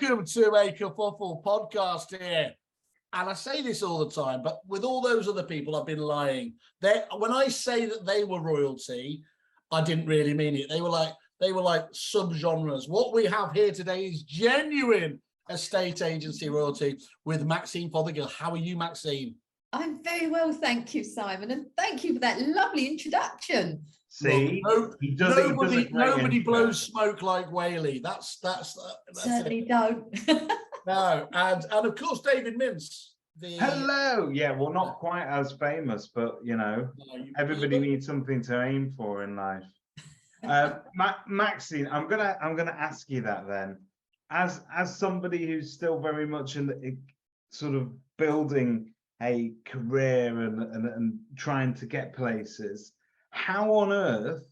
welcome to a Kerfuffle podcast here. And I say this all the time, but with all those other people, I've been lying. When I say that they were royalty, I didn't really mean it. They were like subgenres. What we have here today is genuine estate agency royalty with Maxine Fothergill. How are you, Maxine? I'm very well, thank you, Simon, and thank you for that lovely introduction. See, nobody blows smoke like Whaley. That's Certainly it. Don't. No, and of course David Mintz. Hello. Yeah, well, not quite as famous, but you know, everybody needs something to aim for in life. Maxine, I'm gonna ask you that then, as somebody who's still very much in the sort of building a career and trying to get places. How on earth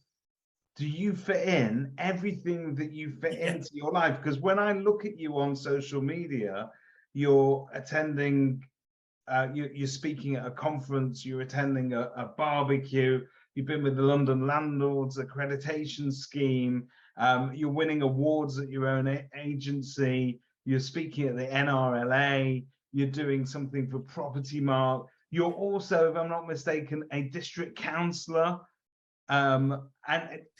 do you fit in everything that you fit into your life? Because when I look at you on social media, you're attending, you're speaking at a conference, you're attending a barbecue, you've been with the London Landlords Accreditation Scheme, you're winning awards at your own agency, you're speaking at the NRLA, you're doing something for Property Mark. You're also, if I'm not mistaken, a district councillor. And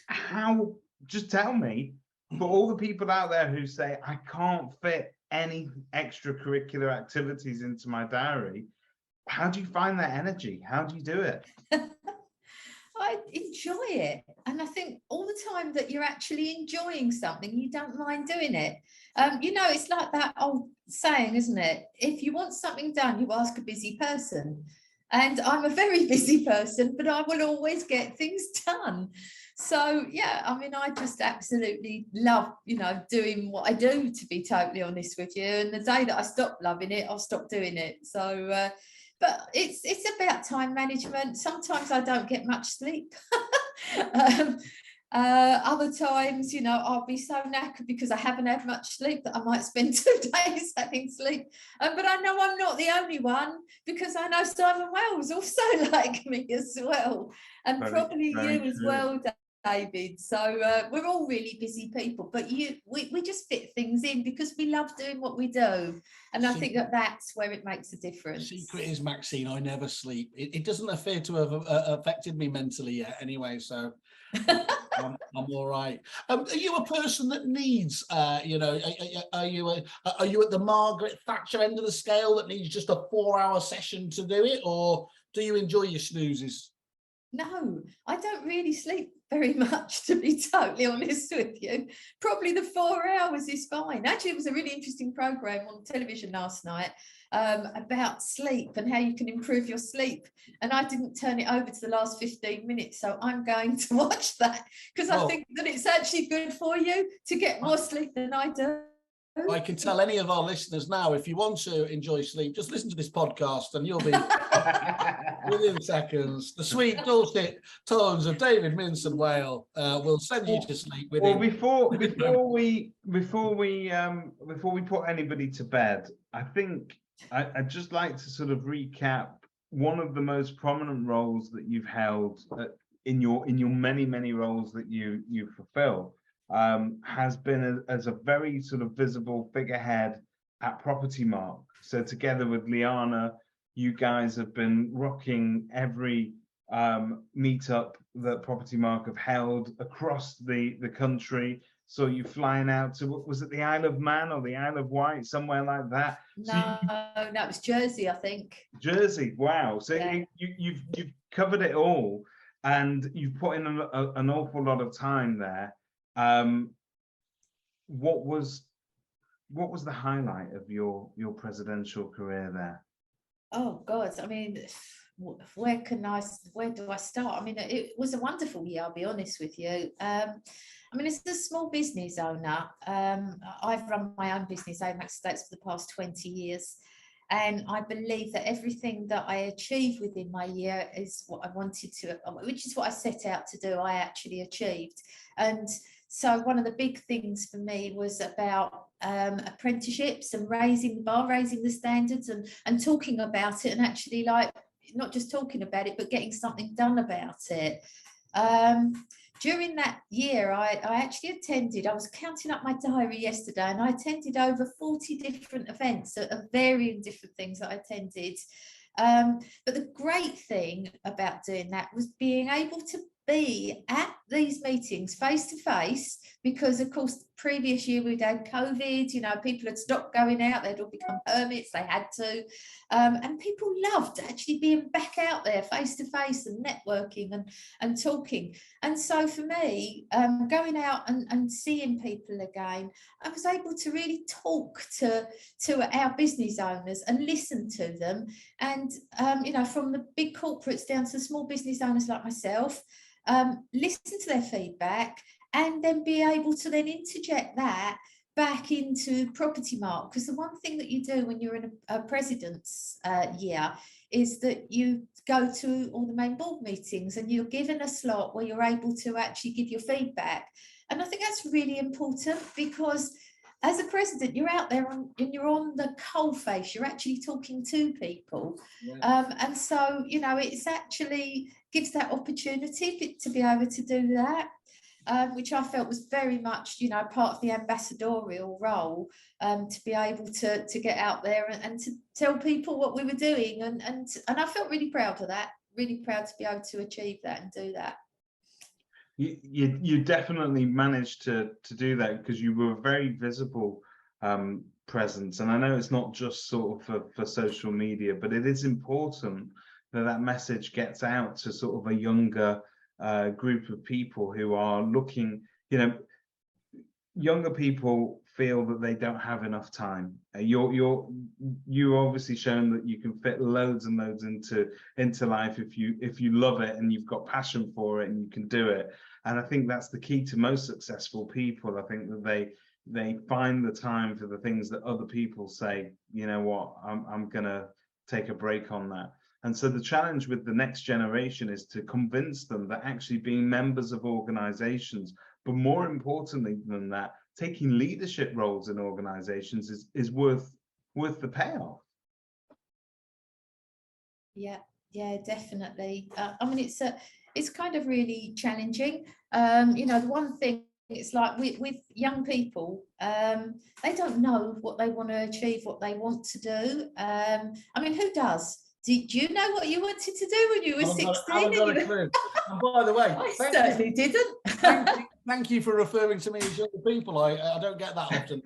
how, just tell me, for all the people out there who say, I can't fit any extracurricular activities into my diary, how do you find that energy? How do you do it? I enjoy it, and I think all the time that you're actually enjoying something, you don't mind doing it. You know, it's like that old saying, isn't it? If you want something done, you ask a busy person. And I'm a very busy person, but I will always get things done. So yeah, I mean, I just absolutely love, you know, doing what I do, to be totally honest with you. And the day that I stop loving it, I'll stop doing it. So but it's about time management. Sometimes I don't get much sleep. Other times, you know, I'll be so knackered because I haven't had much sleep that I might spend 2 days having sleep. But I know I'm not the only one, because I know Simon Wells also like me as well, and probably you as well, David. So we're all really busy people, but we just fit things in because we love doing what we do, and I think that's where it makes a difference. The secret is, Maxine, I never sleep. It doesn't appear to have affected me mentally yet anyway, so I'm all right. Are you a person that needs you know, are you at the Margaret Thatcher end of the scale that needs just a 4-hour session to do it, or do you enjoy your snoozes? No, I don't really sleep very much, to be totally honest with you. Probably the 4 hours is fine. Actually, it was a really interesting program on television last night about sleep and how you can improve your sleep. And I didn't turn it over to the last 15 minutes. So I'm going to watch that, because I think that it's actually good for you to get more sleep than I do. I can tell any of our listeners now, if you want to enjoy sleep, just listen to this podcast and you'll be within seconds. The sweet dulcet tones of David Mintz and Whale will send you to sleep. Well, before we put anybody to bed, I think I'd just like to sort of recap one of the most prominent roles that you've held in your many roles that you fulfill. Has been as a very sort of visible figurehead at Property Mark. So together with Liana, you guys have been rocking every meetup that Property Mark have held across the country. So you flying out to, was it the Isle of Man or the Isle of Wight, somewhere like that? No, that was Jersey, I think. Jersey, wow. So yeah. You've covered it all, and you've put in an awful lot of time there. What was the highlight of your presidential career there? Oh God, I mean, where do I start? I mean, it was a wonderful year, I'll be honest with you. I mean, as a small business owner, I've run my own business, Amax Estates, for the past 20 years. And I believe that everything that I achieved within my year is what I wanted to, which is what I set out to do, I actually achieved. And so one of the big things for me was about apprenticeships and raising the bar, raising the standards, and talking about it, and actually, like, not just talking about it, but getting something done about it. During that year, I actually attended, I was counting up my diary yesterday, and I attended over 40 different events of varying different things that I attended. But the great thing about doing that was being able to be at these meetings face to face, because of course the previous year we'd had COVID, you know, people had stopped going out, they'd all become hermits, they had to, and people loved actually being back out there face to face and networking and talking. And so for me, going out and seeing people again, I was able to really talk to our business owners and listen to them, and you know, from the big corporates down to the small business owners like myself, listen to their feedback, and then be able to then interject that back into Property Mark. Because the one thing that you do when you're in a president's year is that you go to all the main board meetings, and you're given a slot where you're able to actually give your feedback. And I think that's really important, because as a president, you're out there and you're on the coalface, you're actually talking to people. Yeah. And so, you know, it's actually gives that opportunity to be able to do that, which I felt was very much, you know, part of the ambassadorial role, to be able to get out there and to tell people what we were doing. And I felt really proud of that, really proud to be able to achieve that and do that. You definitely managed to do that, because you were a very visible presence. And I know it's not just sort of for social media, but it is important that that message gets out to sort of a younger group of people who are looking, you know, younger people feel that they don't have enough time. You're obviously shown that you can fit loads and loads into life if you love it and you've got passion for it and you can do it. And I think that's the key to most successful people. I think that they find the time for the things that other people say, you know what, I'm gonna take a break on that. And so the challenge with the next generation is to convince them that actually being members of organizations, but more importantly than that, taking leadership roles in organizations is worth the payoff. Yeah, definitely. I mean, it's kind of really challenging. You know, the one thing, it's like with young people, they don't know what they want to achieve, what they want to do. I mean, who does? Did you know what you wanted to do when you were 16? I haven't got a clue. And by the way, I certainly didn't. Thank you for referring to me as young people. I don't get that often.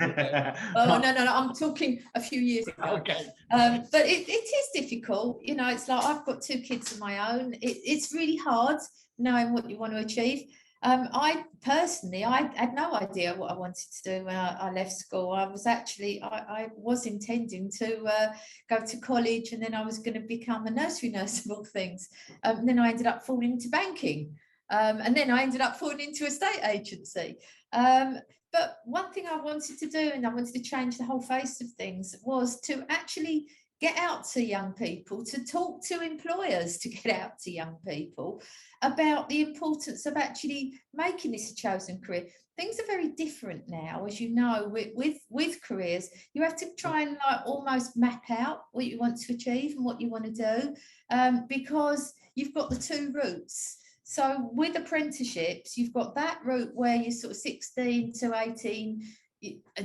Oh, no, I'm talking a few years ago. Okay. But it is difficult. You know, it's like I've got 2 kids of my own. It's really hard knowing what you want to achieve. I personally, I had no idea what I wanted to do when I left school. I was intending to go to college, and then I was going to become a nursery nurse of all things. And then I ended up falling into banking. And then I ended up falling into a estate agency. But one thing I wanted to do, and I wanted to change the whole face of things, was to actually get out to young people, to talk to employers, to get out to young people about the importance of actually making this a chosen career. Things are very different now, as you know, with careers. You have to try and like almost map out what you want to achieve and what you want to do, because you've got the 2 routes. So with apprenticeships, you've got that route where you're sort of 16 to 18,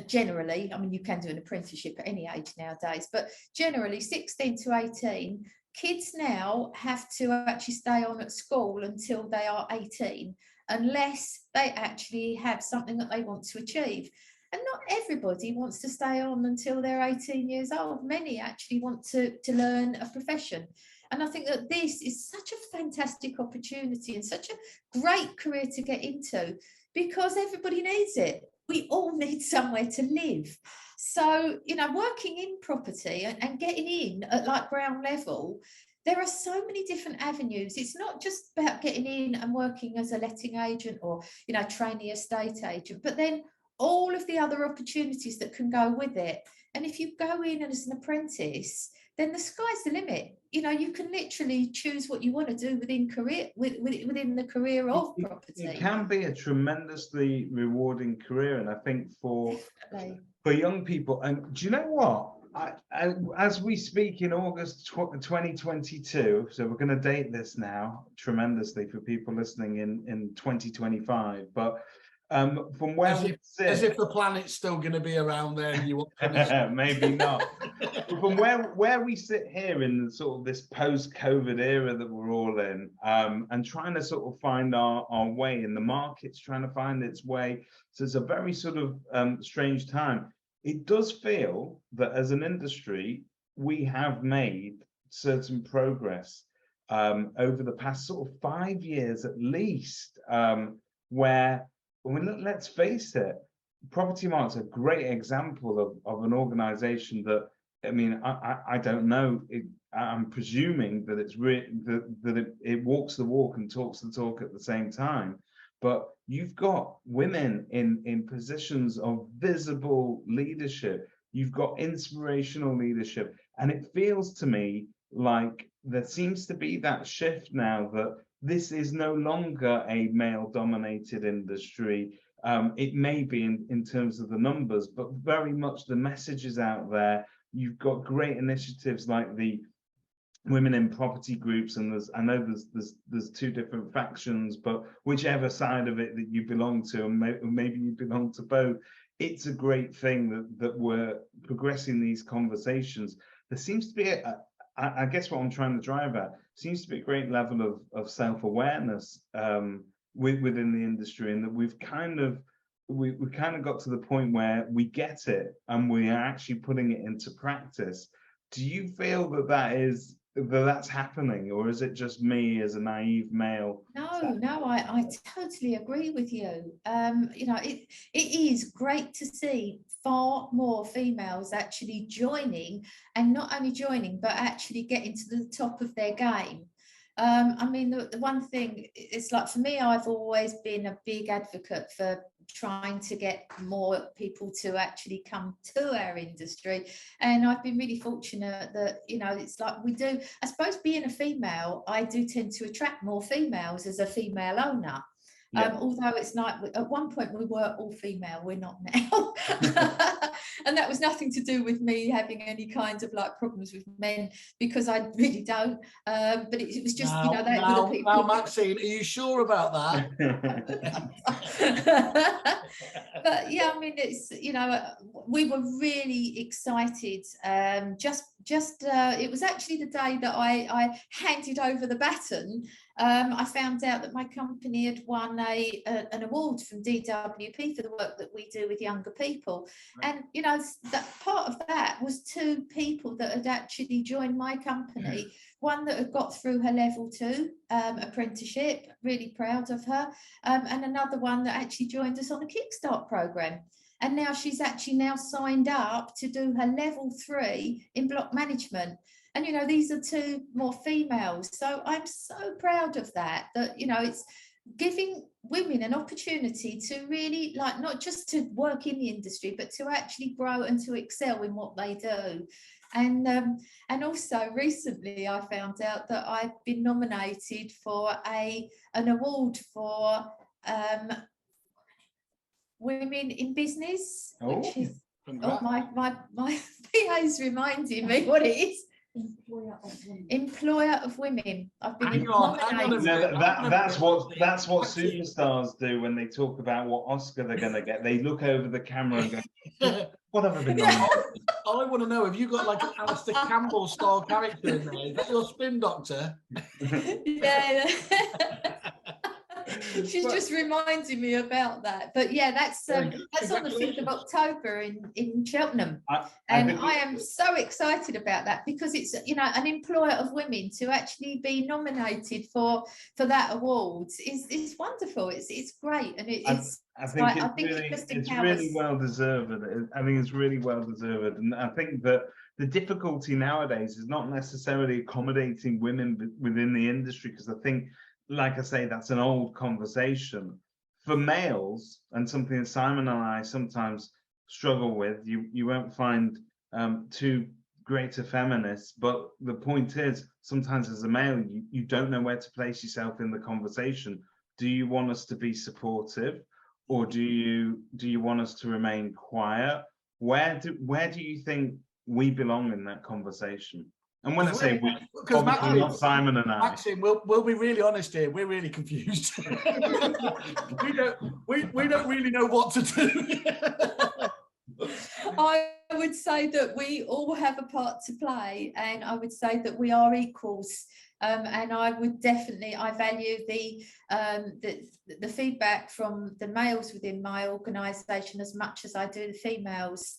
generally. I mean, you can do an apprenticeship at any age nowadays, but generally 16 to 18, kids now have to actually stay on at school until they are 18, unless they actually have something that they want to achieve. And not everybody wants to stay on until they're 18 years old. Many actually want to learn a profession. And I think that this is such a fantastic opportunity and such a great career to get into, because everybody needs it. We all need somewhere to live. So, you know, working in property and getting in at like ground level, there are so many different avenues. It's not just about getting in and working as a letting agent or, you know, trainee estate agent, but then all of the other opportunities that can go with it. And if you go in as an apprentice, then the sky's the limit. You know, you can literally choose what you want to do within the career of property. It can be a tremendously rewarding career, and I think for young people. And do you know what? as we speak in August 2022, so we're going to date this now tremendously for people listening in 2025, but from where we sit, as if the planet's still going to be around then, you want maybe not. But from where we sit here in the sort of this post-COVID era that we're all in, and trying to sort of find our way in the market's trying to find its way, so it's a very sort of strange time. It does feel that as an industry, we have made certain progress over the past sort of 5 years at least, where, I mean, let's face it, Property Mart's a great example of an organization that, I mean, I don't know, I'm presuming that it's that it walks the walk and talks the talk at the same time. But you've got women in positions of visible leadership. You've got inspirational leadership. And it feels to me like there seems to be that shift now that this is no longer a male-dominated industry. It may be in terms of the numbers, but very much the message is out there. You've got great initiatives like the women in property groups, and I know there's two different factions, but whichever side of it that you belong to, and maybe you belong to both, it's a great thing that we're progressing these conversations. There seems to be I guess what I'm trying to drive at, seems to be a great level of self-awareness within the industry, and that we've kind of got to the point where we get it and we are actually putting it into practice. Do you feel that's happening, or is it just me as a naive male? No, I totally agree with you. You know, it is great to see far more females actually joining, and not only joining, but actually getting to the top of their game. I mean, the one thing, it's like, for me, I've always been a big advocate for trying to get more people to actually come to our industry, and I've been really fortunate that, you know, it's like we do, I suppose, being a female, I do tend to attract more females as a female owner. Yeah. Although it's like at one point we were all female, we're not now. And that was nothing to do with me having any kind of like problems with men, because I really don't. But it was just, you know, they were the people. Now, Maxine, are you sure about that? But yeah, I mean, it's, you know, we were really excited. It was actually the day that I handed over the baton. I found out that my company had won an award from DWP for the work that we do with younger people. Right. And, you know, that part of that was 2 people that had actually joined my company. One that had got through her level 2 apprenticeship, really proud of her, and another one that actually joined us on a Kickstart program. And now she's actually now signed up to do her level 3 in block management. And, you know, these are 2 more females. So I'm so proud of that, you know, it's giving women an opportunity to really, like, not just to work in the industry, but to actually grow and to excel in what they do. And also recently I found out that I've been nominated for an award for women in business, which is, my PA's reminding me what it is. Employer of women. I've been nominated. That's what superstars do when they talk about what Oscar they're going to get. They look over the camera and go, what have I been nominated? I want to know, have you got like an Alistair Campbell style character in there? Is that your spin doctor? Yeah. She's just reminding me about that. But yeah, that's on the 5th of October in Cheltenham. And I am so excited about that, because it's, you know, an employer of women to actually be nominated for that award is wonderful. It's great, and I think it's really well deserved. I think it's really well deserved, and I think that the difficulty nowadays is not necessarily accommodating women within the industry, because I think, like I say, that's an old conversation. For males, and something that Simon and I sometimes struggle with, you won't find 2 greater feminists, but the point is, sometimes as a male, you don't know where to place yourself in the conversation. Do you want us to be supportive, or do you want us to remain quiet? Where do you think we belong in that conversation. And when I say we, because obviously not Simon and I. Maxine, we'll be really honest here. We're really confused. we don't really know what to do. I would say that we all have a part to play, and I would say that we are equals. And I would definitely, I value the feedback from the males within my organisation as much as I do the females.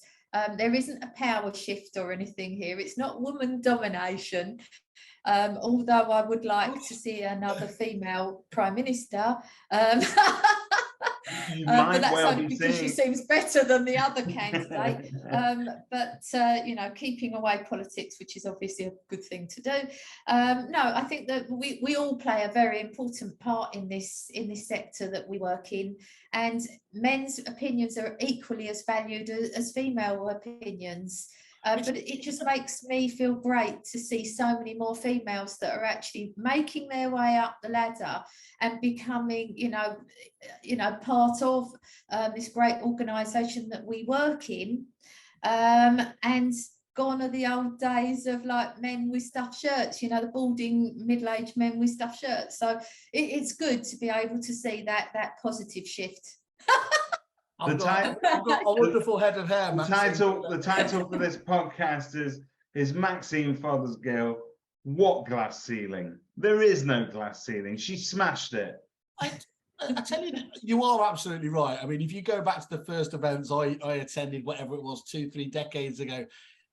There isn't a power shift or anything here. It's not woman domination. Although I would like to see another female prime minister. But that's only because she seems better than the other candidate. You know, keeping away politics, which is obviously a good thing to do. No, I think that we all play a very important part in this sector that we work in, and men's opinions are equally as valued as female opinions. But it just makes me feel great to see so many more females that are actually making their way up the ladder and becoming, you know, part of this great organisation that we work in. And gone are the old days of like men with stuffed shirts, you know, the balding middle-aged men with stuffed shirts. So it's good to be able to see that positive shift. I've got a wonderful head of hair. The title for this podcast is Maxine Fothergill. What glass ceiling? There is no glass ceiling. She smashed it. I tell you, you are absolutely right. I mean, if you go back to the first events I attended, whatever it was, 2-3 decades ago,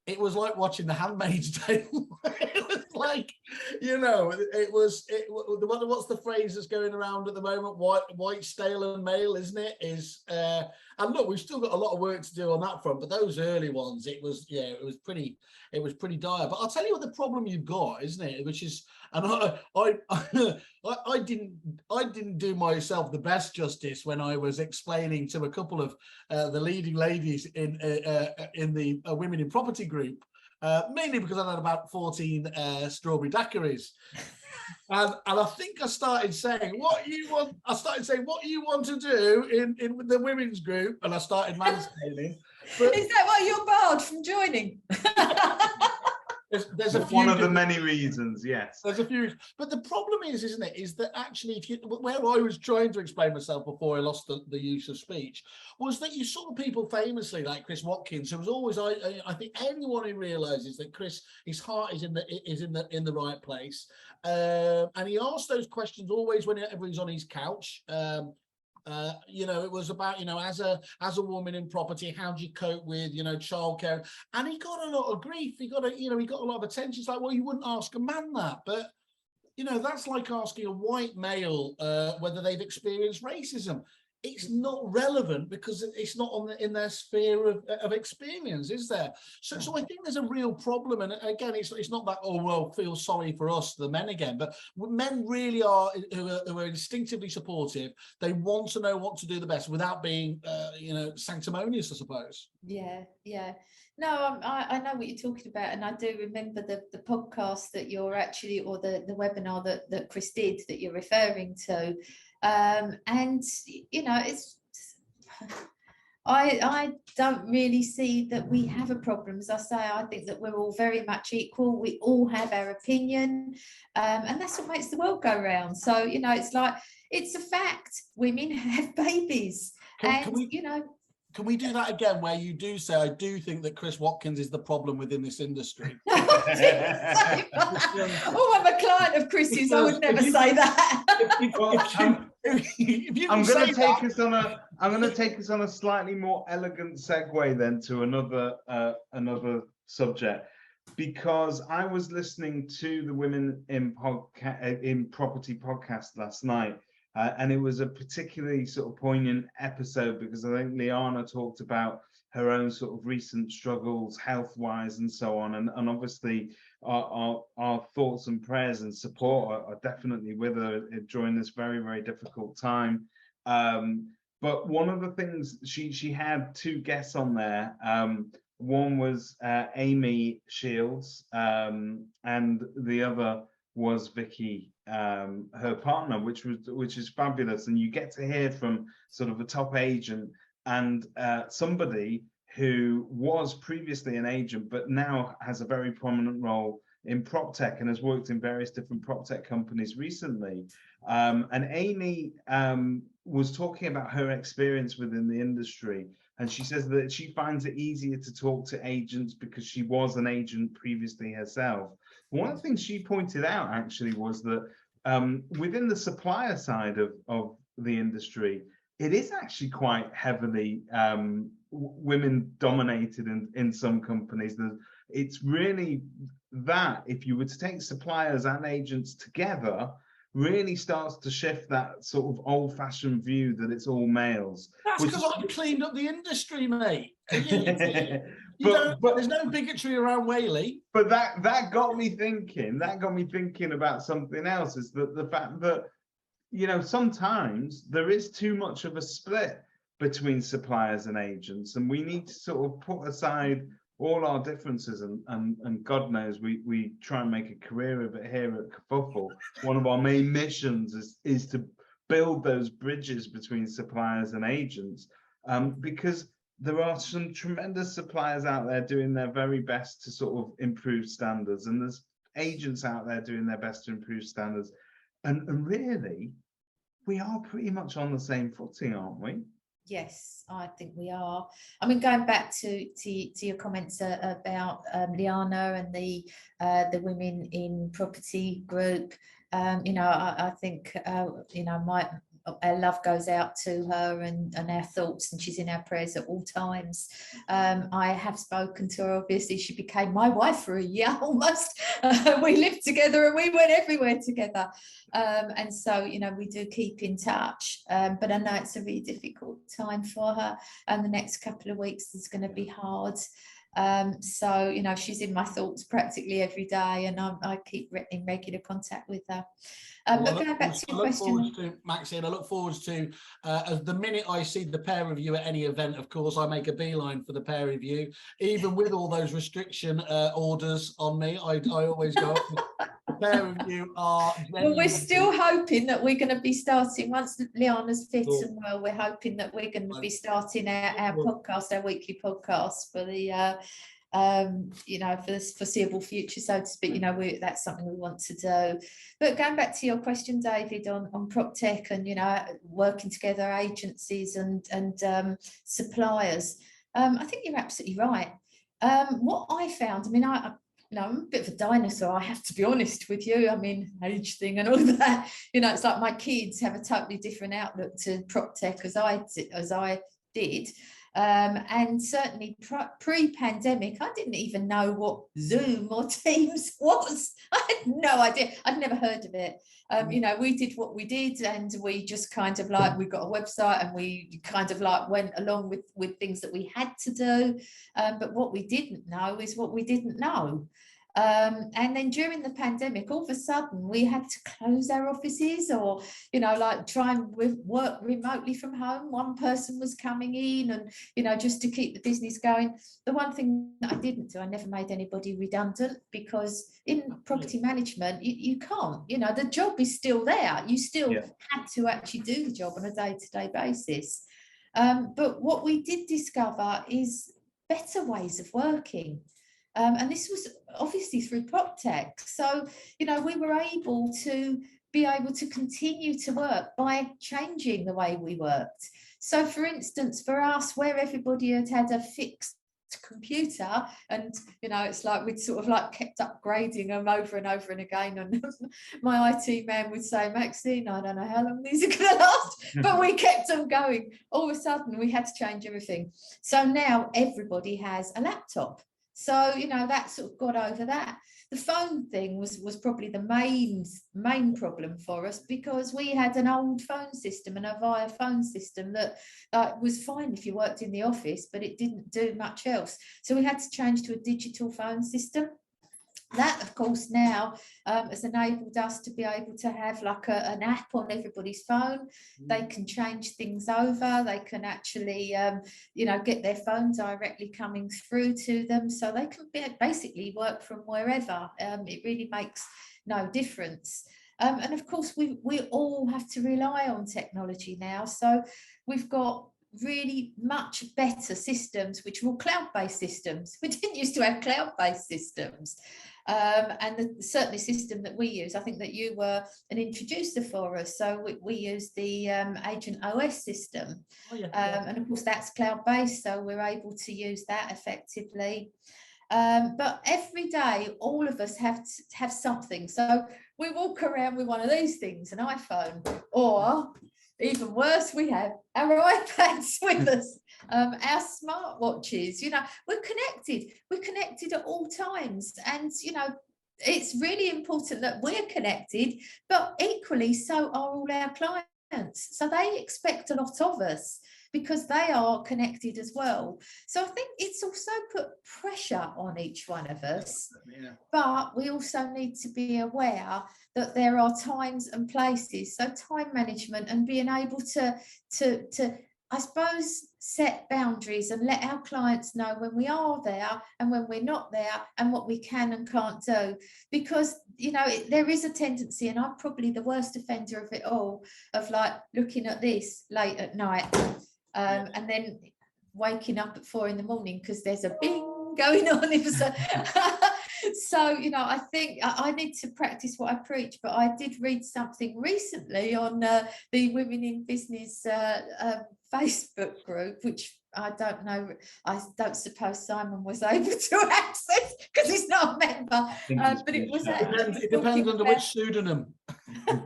it was like watching The Handmaid's Tale. It was like, you know, what's the phrase that's going around at the moment? White, stale and male, isn't it? And look, we've still got a lot of work to do on that front, but those early ones, it was pretty dire. But I'll tell you what the problem you've got, isn't it? Which is, and I didn't do myself the best justice when I was explaining to a couple of the leading ladies in the Women in Property group, mainly because I had about 14 strawberry daiquiris. And I think I started saying what you want to do in the women's group, and I started mansplaining. But is that why you're barred from joining? There's one of the many reasons, yes. There's a few, but the problem isn't it, is that actually, where I was trying to explain myself before I lost the use of speech, was that you saw people famously like Chris Watkins, who was always, I think anyone who realises that Chris, his heart is in the right place, and he asked those questions always whenever he's on his couch. You know, it was about, you know, as a woman in property, how do you cope with, you know, childcare? And he got a lot of grief. He got a lot of attention. It's like, well, you wouldn't ask a man that, but you know, that's like asking a white male whether they've experienced racism. It's not relevant because it's not in their sphere of experience, is there? So I think there's a real problem. And again, it's not that, oh, well, feel sorry for us, the men again, but men really are, who are instinctively supportive. They want to know what to do the best without being, you know, sanctimonious, I suppose. Yeah. No, I know what you're talking about, and I do remember the podcast that you're actually, or the webinar that Chris did that you're referring to. And you know, I don't really see that we have a problem. As I say, I think that we're all very much equal. We all have our opinion, and that's what makes the world go round. So you know, it's like, it's a fact. Women have babies, you know. Can we do that again, where you do say, I do think that Chris Watkins is the problem within this industry? Oh, I'm a client of Chris's. I would never say that. I'm going to take us on a slightly more elegant segue then to another subject, because I was listening to the Women in Property podcast last night. And it was a particularly sort of poignant episode because I think Liana talked about her own sort of recent struggles health-wise and so on. And obviously our thoughts and prayers and support are definitely with her during this very, very difficult time. But one of the things, she had two guests on there. One was Amy Shields, and the other was Vicky, her partner, which is fabulous. And you get to hear from sort of a top agent and somebody who was previously an agent, but now has a very prominent role in prop tech and has worked in various different prop tech companies recently. And Amy was talking about her experience within the industry. And she says that she finds it easier to talk to agents because she was an agent previously herself. One of the things she pointed out actually was that within the supplier side of the industry, it is actually quite heavily women dominated in some companies. It's really that if you were to take suppliers and agents together, really starts to shift that sort of old-fashioned view that it's all males. That's because I've cleaned up the industry, mate. There's no bigotry around Whaley. But that got me thinking. That got me thinking about something else. Is that the fact that, you know, sometimes there is too much of a split between suppliers and agents, and we need to sort of put aside all our differences, and God knows we try and make a career of it here at Kerfuffle. One of our main missions is to build those bridges between suppliers and agents, because there are some tremendous suppliers out there doing their very best to sort of improve standards, and there's agents out there doing their best to improve standards, and really we are pretty much on the same footing, aren't we? Yes, I think we are. I mean, going back to your comments about Liana and the women in property group, you know, I think you know, our love goes out to her and our thoughts, and she's in our prayers at all times. I have spoken to her. Obviously, she became my wife for a year almost. We lived together and we went everywhere together. And so, you know, we do keep in touch. But I know it's a really difficult time for her, and the next couple of weeks is going to be hard. So, you know, she's in my thoughts practically every day, and I keep in regular contact with her. But going back to your question, Maxine, I look forward to the minute I see the pair of you at any event. Of course, I make a beeline for the pair of you, even with all those restriction orders on me. I always go. The pair of you are. Well, we're still hoping that we're going to be starting once Liana's fit and well. We're hoping that we're going to be starting our podcast, our weekly podcast for the. You know, for this foreseeable future, so to speak. You know, that's something we want to do. But going back to your question, David, on prop tech and, you know, working together, agencies and suppliers, I think you're absolutely right. What I found, I mean, you know, I'm a bit of a dinosaur, I have to be honest with you. I mean, age thing and all that. You know, it's like my kids have a totally different outlook to prop tech as I did. And certainly pre-pandemic, I didn't even know what Zoom or Teams was. I had no idea. I'd never heard of it. You know, we did what we did, and we just kind of like, we got a website and we kind of like went along with things that we had to do. But what we didn't know is what we didn't know. And then during the pandemic, all of a sudden we had to close our offices, or, you know, like try and work remotely from home. One person was coming in, and, you know, just to keep the business going. The one thing that I didn't do, I never made anybody redundant, because in property management, you can't, you know, the job is still there. You still had to actually do the job on a day-to-day basis. But what we did discover is better ways of working. And this was obviously through prop tech. So, you know, we were able to continue to work by changing the way we worked. So, for instance, for us, where everybody had a fixed computer, and, you know, it's like we'd sort of like kept upgrading them over and over and again, and my IT man would say, Maxine, I don't know how long these are going to last, but we kept them going. All of a sudden we had to change everything. So now everybody has a laptop. So, you know, that sort of got over that. The phone thing was probably the main problem for us, because we had an old phone system and a via phone system that was fine if you worked in the office, but it didn't do much else. So we had to change to a digital phone system. That, of course, now has enabled us to be able to have like an app on everybody's phone. They can change things over. They can actually, you know, get their phone directly coming through to them. So they can basically work from wherever. It really makes no difference. And of course, we all have to rely on technology now. So we've got really much better systems, which were cloud-based systems. We didn't used to have cloud-based systems. And certainly system that we use, I think that you were an introducer for us. So we use the Agent OS system. Oh, yeah, and of course that's cloud-based, so we're able to use that effectively. But every day, all of us have to have something. So we walk around with one of these things, an iPhone, or even worse, we have our iPads with us, our smartwatches. You know, we're connected at all times. And, you know, it's really important that we're connected, but equally so are all our clients. So they expect a lot of us, because they are connected as well. So I think it's also put pressure on each one of us, but we also need to be aware that there are times and places. So time management and being able to I suppose, set boundaries and let our clients know when we are there and when we're not there, and what we can and can't do. Because, you know, there is a tendency, and I'm probably the worst offender of it all, of like looking at this late at night. And then waking up at 4 in the morning because there's a bing going on. So, you know, I think I need to practice what I preach, but I did read something recently on the Women in Business Facebook group, which I don't know, I don't suppose Simon was able to access because he's not a member, but it was actually it depends under which pseudonym. Well,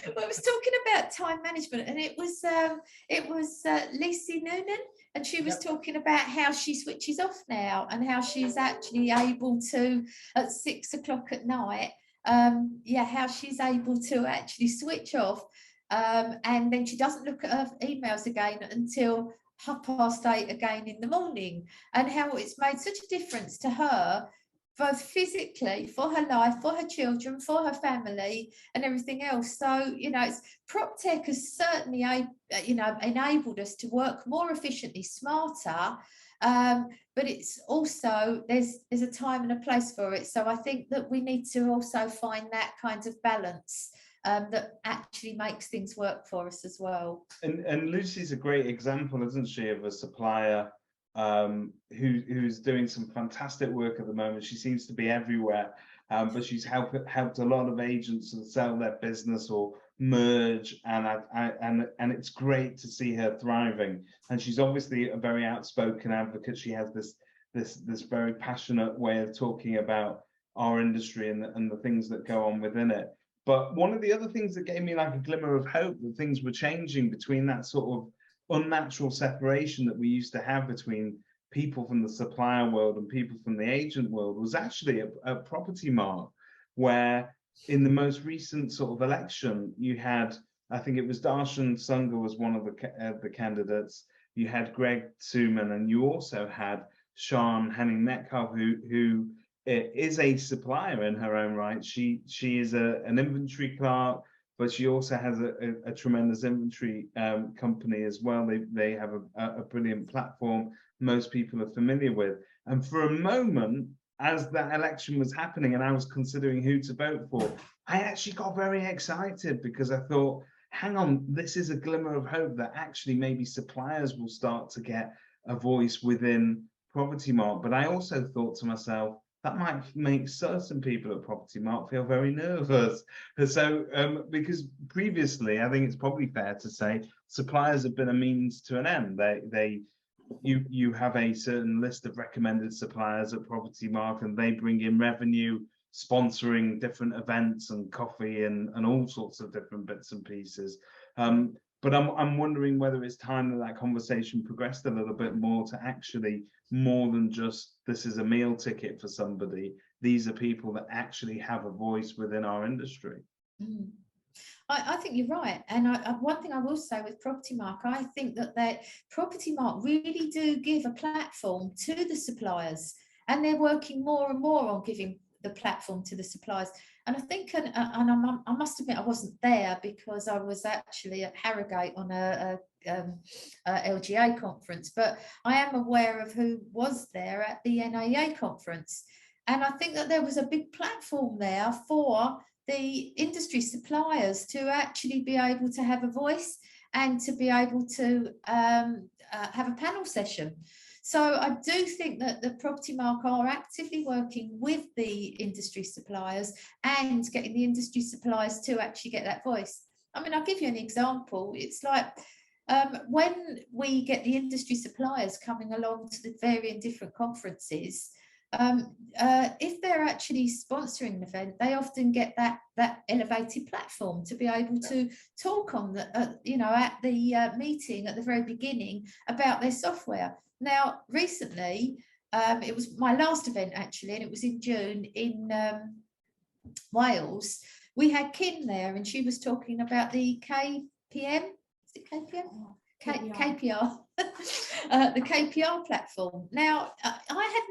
it was talking about time management, and it was Lacey Noonan, and she was talking about how she switches off now and how she's actually able to, at 6 o'clock at night, how she's able to actually switch off, and then she doesn't look at her emails again until 8:30 again in the morning, and how it's made such a difference to her, both physically, for her life, for her children, for her family, and everything else. So, you know, prop tech has certainly, you know, enabled us to work more efficiently, smarter, but it's also, there's a time and a place for it. So I think that we need to also find that kind of balance that actually makes things work for us as well. And Lucy's a great example, isn't she, of a supplier who's doing some fantastic work at the moment. She seems to be everywhere, but she's helped a lot of agents to sell their business or merge, and it's great to see her thriving. And she's obviously a very outspoken advocate. She has this very passionate way of talking about our industry and the things that go on within it. But one of the other things that gave me like a glimmer of hope that things were changing between that sort of unnatural separation that we used to have between people from the supplier world and people from the agent world was actually a Property Mart, where in the most recent sort of election, you had, I think it was Darshan Sangha was one of the candidates. You had Greg Suman, and you also had Sean Henning Metcalf, who is a supplier in her own right. She is an inventory clerk, but she also has a tremendous inventory company as well. They have a brilliant platform most people are familiar with. And for a moment, as that election was happening and I was considering who to vote for, I actually got very excited because I thought, hang on, this is a glimmer of hope that actually maybe suppliers will start to get a voice within Property Mart. But I also thought to myself, that might make certain people at Property Mart feel very nervous. So, because previously, I think it's probably fair to say, suppliers have been a means to an end. You have a certain list of recommended suppliers at Property Mart, and they bring in revenue, sponsoring different events and coffee and all sorts of different bits and pieces. But I'm wondering whether it's time that conversation progressed a little bit more to actually more than just this is a meal ticket for somebody. These are people that actually have a voice within our industry. I think you're right. And one thing I will say with Property Mart, I think that Property Mart really do give a platform to the suppliers, and they're working more and more on giving the platform to the suppliers. And I think, and I must admit, I wasn't there because I was actually at Harrogate on a LGA conference, but I am aware of who was there at the NAA conference. And I think that there was a big platform there for the industry suppliers to actually be able to have a voice and to be able to have a panel session. So I do think that the Property Mark are actively working with the industry suppliers and getting the industry suppliers to actually get that voice. I mean, I'll give you an example. It's like when we get the industry suppliers coming along to the varying different conferences, if they're actually sponsoring an event, they often get that elevated platform to be able to talk on the, you know, at the meeting at the very beginning about their software. Now, recently, it was my last event actually, and it was in June in Wales. We had Kim there, and she was talking about the KPM. Is it KPM? KPR, the KPR platform. Now, I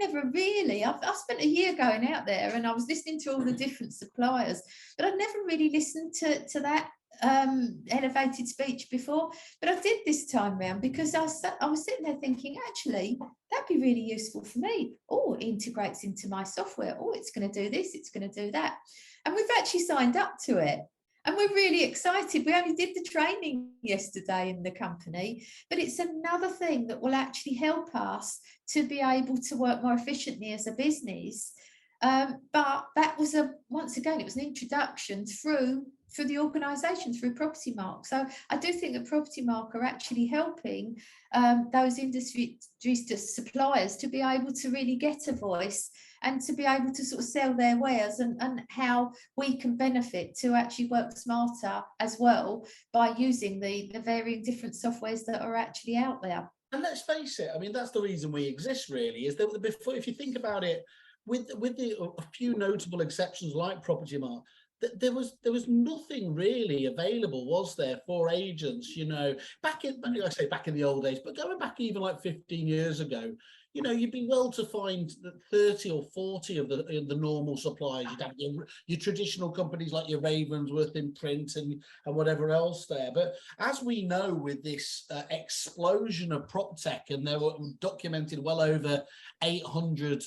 had never really, I've spent a year going out there and I was listening to all the different suppliers, but I'd never really listened to that elevated speech before. But I did this time round because I was sitting there thinking, actually, that'd be really useful for me. Oh, it integrates into my software. Oh, it's going to do this, it's going to do that. And we've actually signed up to it. And we're really excited. We only did the training yesterday in the company, but it's another thing that will actually help us to be able to work more efficiently as a business. But that was once again, it was an introduction through the organisation, through Property Mark. So I do think that Property Mark are actually helping those industry suppliers to be able to really get a voice and to be able to sort of sell their wares, and how we can benefit to actually work smarter as well by using the varying different softwares that are actually out there. And let's face it, I mean, that's the reason we exist, really, is that before, if you think about it, with a few notable exceptions like Property Mark, there was nothing really available, was there, for agents, you know, back in the old days, but going back even like 15 years ago, you know, you'd be well to find that 30 or 40 of the normal suppliers. You'd have your traditional companies like your Ravensworth in print and whatever else there. But as we know, with this explosion of prop tech, and there were documented well over 800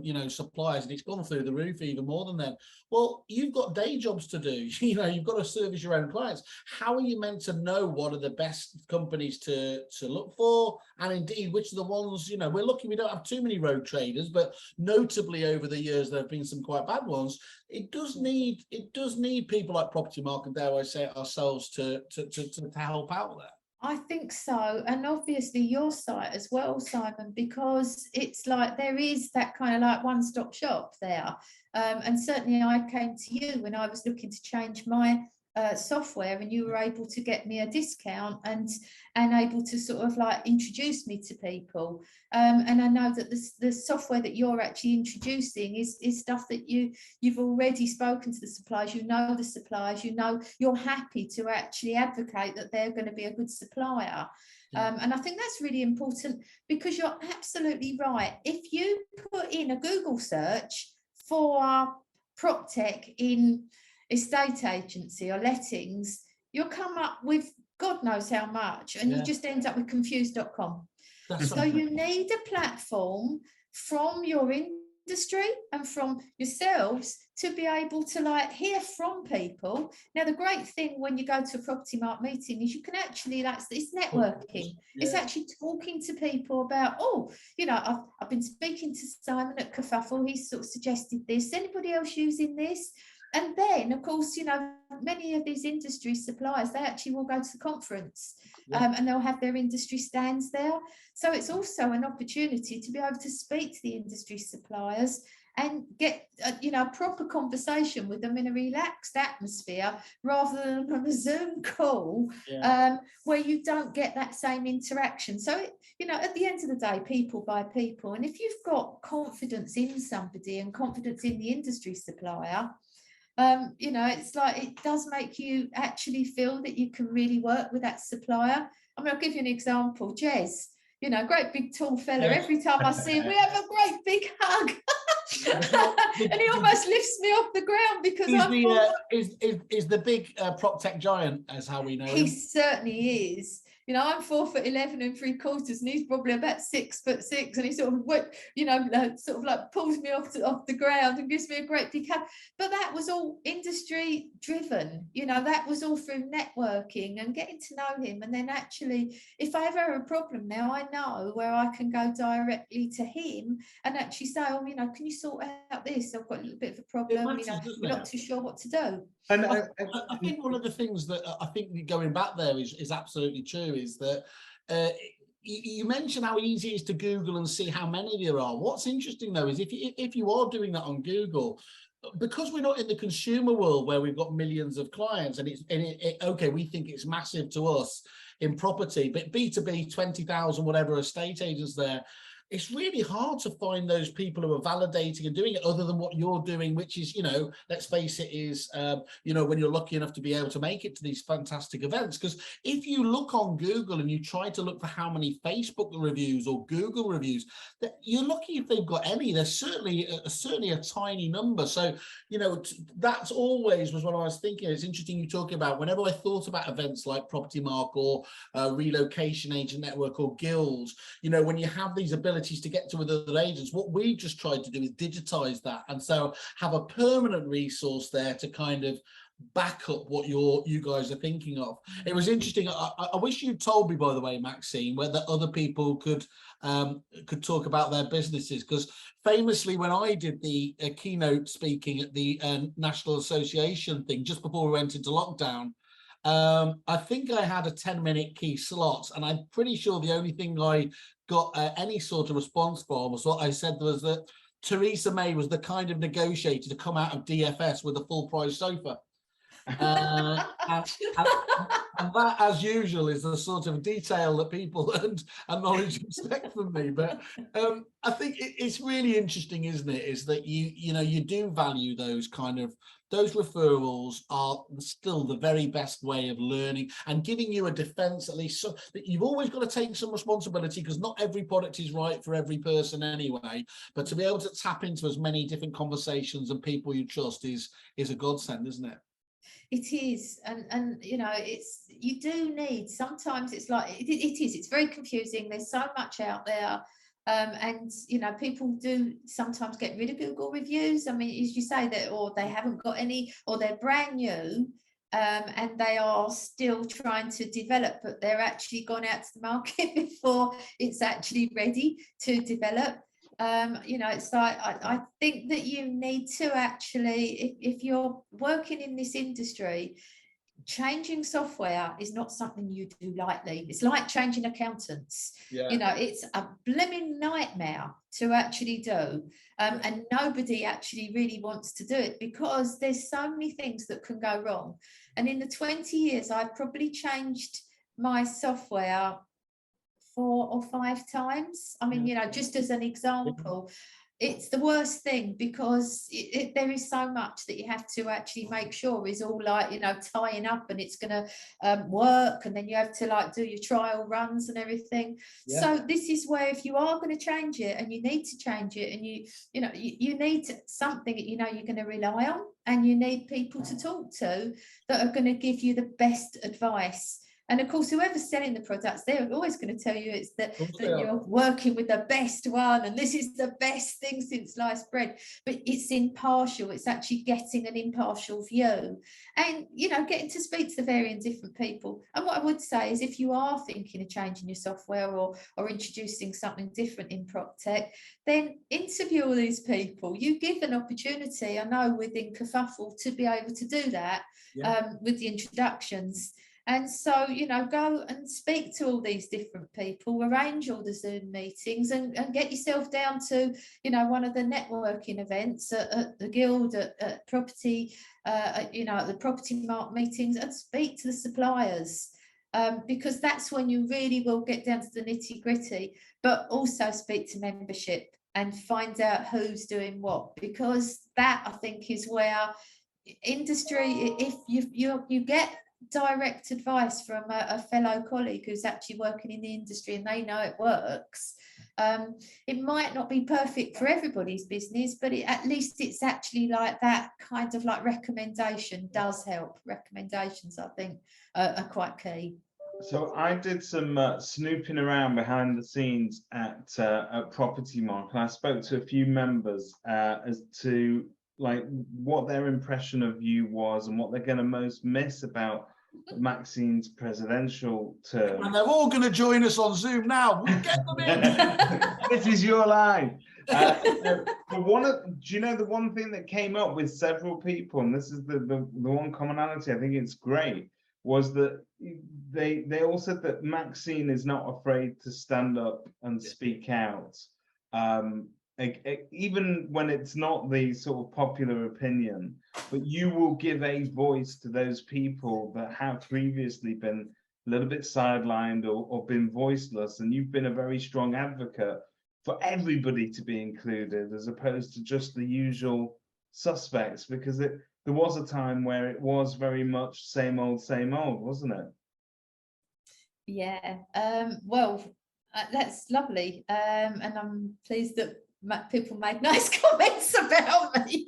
you know, suppliers, and it's gone through the roof even more than that. Well, you've got day jobs to do. You know, you've got to service your own clients. How are you meant to know what are the best companies to look for, and indeed which are the ones, you know, we're lucky we don't have too many rogue traders, but notably over the years there have been some quite bad ones. It does need people like Property Mark, and dare I say it, ourselves to help out there. I think so, and obviously your site as well, Simon, because it's like there is that kind of like one-stop shop there, and certainly I came to you when I was looking to change my software, and you were able to get me a discount and able to sort of like introduce me to people, and I know that the software that you're actually introducing is stuff that you've already spoken to the suppliers, you know the suppliers, you know you're happy to actually advocate that they're going to be a good supplier. And I think that's really important, because you're absolutely right. If you put in a Google search for prop tech in estate agency or lettings, you'll come up with God knows how much, and you just end up with confused.com. So you need a platform from your industry and from yourselves to be able to like hear from people. Now, the great thing when you go to a Property Mark meeting is you can actually, like, it's networking. It's actually talking to people about, oh, you know, I've been speaking to Simon at Kerfuffle, he's sort of suggested this, anybody else using this? And then, of course, you know, many of these industry suppliers, they actually will go to the conference, and they'll have their industry stands there. So it's also an opportunity to be able to speak to the industry suppliers and get, you know, a proper conversation with them in a relaxed atmosphere, rather than on a Zoom call where you don't get that same interaction. So, you know, at the end of the day, people buy people. And if you've got confidence in somebody and confidence in the industry supplier, you know, it's like it does make you actually feel that you can really work with that supplier. I mean, I'll give you an example. Jez, you know, great big tall fella. Every time I see him, we have a great big hug. And he almost lifts me off the ground, because he's the big prop tech giant, as how we know him. He certainly is. You know, I'm 4'11" and 3/4, and he's probably about 6'6", and he sort of, you know, sort of like pulls me off the ground and gives me a great big hug. But that was all industry driven. You know, that was all through networking and getting to know him. And then actually, if I ever have a problem now, I know where I can go directly to him and actually say, oh, you know, can you sort out this? I've got a little bit of a problem. You know, we're not too sure what to do. And I think one of the things that I think going back there is absolutely true is that you mentioned how easy it is to Google and see how many there are. What's interesting though is if you are doing that on Google, because we're not in the consumer world where we've got millions of clients and okay, we think it's massive to us in property, but B2B, 20,000 whatever estate agents there, it's really hard to find those people who are validating and doing it other than what you're doing, which is, you know, let's face it, is, you know, when you're lucky enough to be able to make it to these fantastic events. Because if you look on Google and you try to look for how many Facebook reviews or Google reviews, you're lucky if they've got any. There's certainly a tiny number. So, you know, that's always was what I was thinking. It's interesting you talking about whenever I thought about events like Property Mark or Relocation Agent Network or Guilds, you know, when you have these abilities to get to with other agents, what we just tried to do is digitize that, and so have a permanent resource there to kind of back up what you guys are thinking of. It was interesting. I wish you told me, by the way, Maxine, whether other people could talk about their businesses, because famously when I did the keynote speaking at the National Association thing just before we went into lockdown, I think I had a 10-minute key slot, and I'm pretty sure the only thing I got any sort of response from was what I said was that Theresa May was the kind of negotiator to come out of DFS with a full price sofa. And that, as usual, is the sort of detail that people and knowledge expect from me. But I think it's really interesting, isn't it? Is that you know you do value those kind of those referrals are still the very best way of learning and giving you a defense, at least, so that you've always got to take some responsibility, because not every product is right for every person anyway. But to be able to tap into as many different conversations and people you trust is a godsend, isn't it? It is, and you know, you do need, sometimes it's like it's very confusing. There's so much out there, and you know, people do sometimes get rid of Google reviews. I mean, as you say, that, or they haven't got any, or they're brand new, and they are still trying to develop, but they're actually gone out to the market before it's actually ready to develop. You know, it's like I think that you need to actually, if you're working in this industry, changing software is not something you do lightly. It's like changing accountants. Yeah. You know, it's a blooming nightmare to actually do, and nobody actually really wants to do it because there's so many things that can go wrong. And in the 20 years, I've probably changed my software 4 or 5 times. I mean, you know, just as an example, it's the worst thing because there is so much that you have to actually make sure is all like, you know, tying up and it's going to work, and then you have to like do your trial runs and everything. Yeah. So this is where, if you are going to change it, and you need to change it, and you know, you need something that you know you're going to rely on, and you need people to talk to that are going to give you the best advice. And of course, whoever's selling the products, they're always going to tell you it's that you're working with the best one, and this is the best thing since sliced bread. But it's impartial. It's actually getting an impartial view, and you know, getting to speak to the varying different people. And what I would say is, if you are thinking of changing your software or introducing something different in PropTech, then interview all these people. You give an opportunity, I know, within Kerfuffle to be able to do that with the introductions. And so, you know, go and speak to all these different people, arrange all the Zoom meetings, and get yourself down to, you know, one of the networking events at the Guild, at property, you know, at the Property Mark meetings, and speak to the suppliers, because that's when you really will get down to the nitty gritty, but also speak to membership and find out who's doing what, because that, I think, is where industry, if you get direct advice from a fellow colleague who's actually working in the industry and they know it works, it might not be perfect for everybody's business, but at least it's actually like that kind of like recommendation does help. Recommendations, I think, are quite key. So I did some snooping around behind the scenes at Property Mark, and I spoke to a few members as to like what their impression of you was and what they're going to most miss about Maxine's presidential term. And they're all going to join us on Zoom now. We'll get them in. This is your line. But do you know the one thing that came up with several people, and this is the one commonality, I think it's great, was that they all said that Maxine is not afraid to stand up and speak out, even when it's not the sort of popular opinion, but you will give a voice to those people that have previously been a little bit sidelined or been voiceless, and you've been a very strong advocate for everybody to be included as opposed to just the usual suspects, because there was a time where it was very much same old, wasn't it? Yeah, well, that's lovely, and I'm pleased that people made nice comments about me.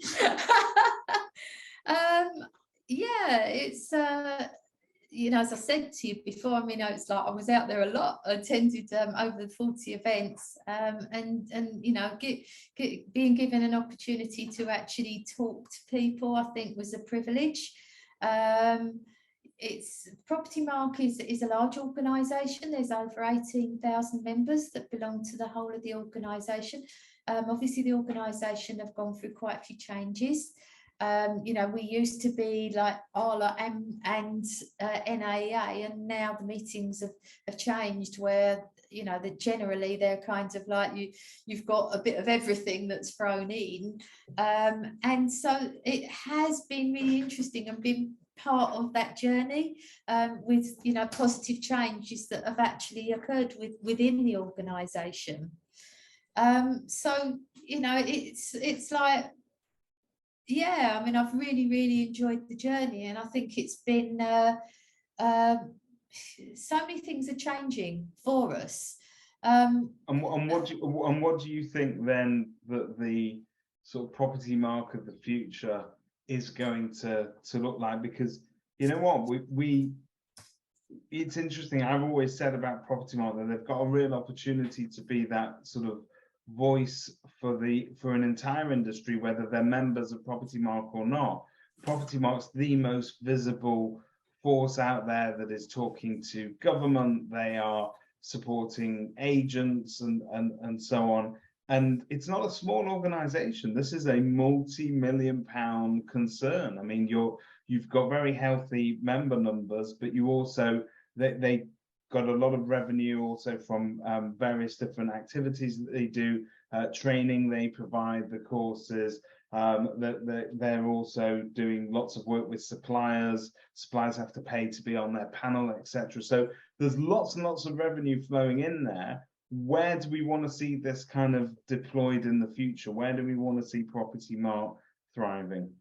Yeah, it's you know, as I said to you before, I mean, it's like I was out there a lot. I attended over the 40 events, and you know, being given an opportunity to actually talk to people, I think was a privilege. It's Property Mark is a large organisation. There's over 18,000 members that belong to the whole of the organisation. Obviously, the organisation have gone through quite a few changes. You know, we used to be like ALA and NAA, and now the meetings have changed where, you know, that generally they're kind of like you've got a bit of everything that's thrown in. And so it has been really interesting and been part of that journey with, you know, positive changes that have actually occurred within the organisation. So, you know, it's like, yeah, I mean, I've really enjoyed the journey, and I think it's been so many things are changing for us. And what do you think then that the sort of Property Mark of the future is going to look like? Because you know what, it's interesting. I've always said about Property Mark that they've got a real opportunity to be that sort of voice for an entire industry, whether they're members of Property Mark or not. Property Mark's the most visible force out there that is talking to government. They are supporting agents and so on. And it's not a small organization. This is a multi-million-pound concern. I mean, you've got very healthy member numbers, but you also they got a lot of revenue also from various different activities that they do, training they provide, the courses. They're also doing lots of work with suppliers. Suppliers have to pay to be on their panel, etc. So there's lots and lots of revenue flowing in there. Where do we want to see this kind of deployed in the future? Where do we want to see Property Mark thriving?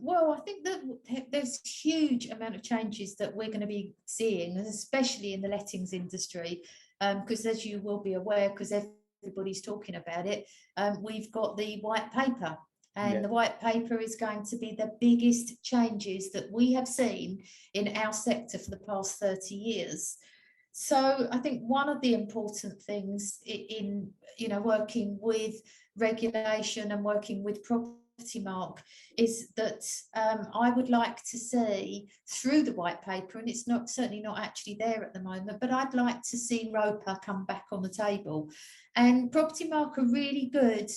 Well, I think that there's huge amount of changes that we're going to be seeing, especially in the lettings industry, because as you will be aware, because everybody's talking about it, we've got the white paper, and the white paper is going to be the biggest changes that we have seen in our sector for the past 30 years. So I think one of the important things in, you know, working with regulation and working with Property Mark is that I would like to see through the white paper, and it's certainly not actually there at the moment, but I'd like to see ROPA come back on the table. And Property Mark are really good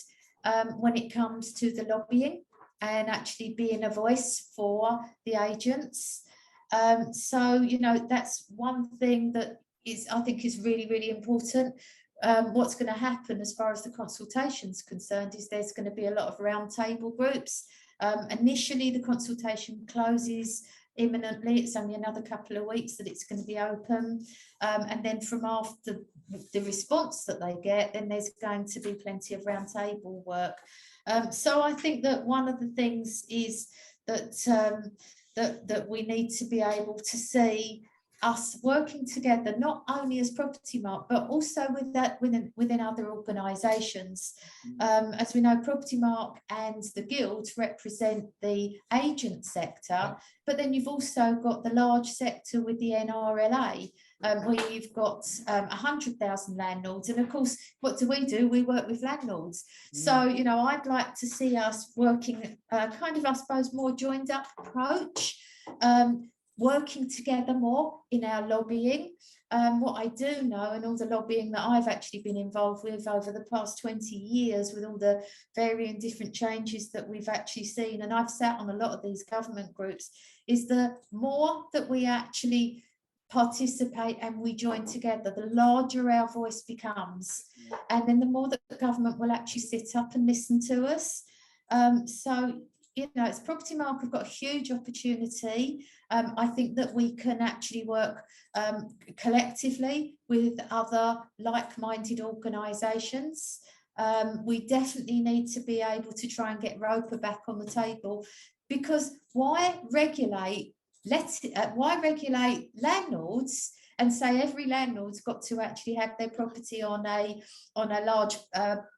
when it comes to the lobbying and actually being a voice for the agents. So, you know, that's one thing that I think is really important. What's going to happen as far as the consultation is concerned is there's going to be a lot of roundtable groups. Initially, the consultation closes imminently. It's only another couple of weeks that it's going to be open. And then from after the response that they get, then there's going to be plenty of roundtable work. So I think that one of the things is that that we need to be able to see us working together, not only as Property Mark, but also within other organisations. As we know, Property Mark and the guilds represent the agent sector, but then you've also got the large sector with the NRLA, where you've got 100,000 landlords. And of course, what do? We work with landlords. So, you know, I'd like to see us working kind of, I suppose, more joined up approach, working together more in our lobbying. What I do know, and all the lobbying that I've actually been involved with over the past 20 years, with all the varying different changes that we've actually seen, and I've sat on a lot of these government groups, is the more that we actually participate and we join together, the larger our voice becomes, and then the more that the government will actually sit up and listen to us. So, you know, it's Property Mark have got a huge opportunity. I think that we can actually work collectively with other like-minded organisations. We definitely need to be able to try and get ROPA back on the table, because why regulate landlords and say every landlord's got to actually have their property on a large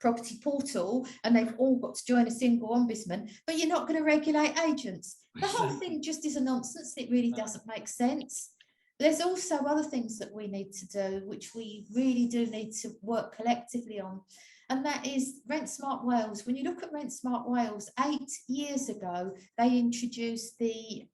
property portal, and they've all got to join a single ombudsman, but you're not going to regulate agents? The whole thing just is a nonsense. It really doesn't make sense. There's also other things that we need to do, which we really do need to work collectively on. And that is Rent Smart Wales. When you look at Rent Smart Wales, 8 years ago, they introduced the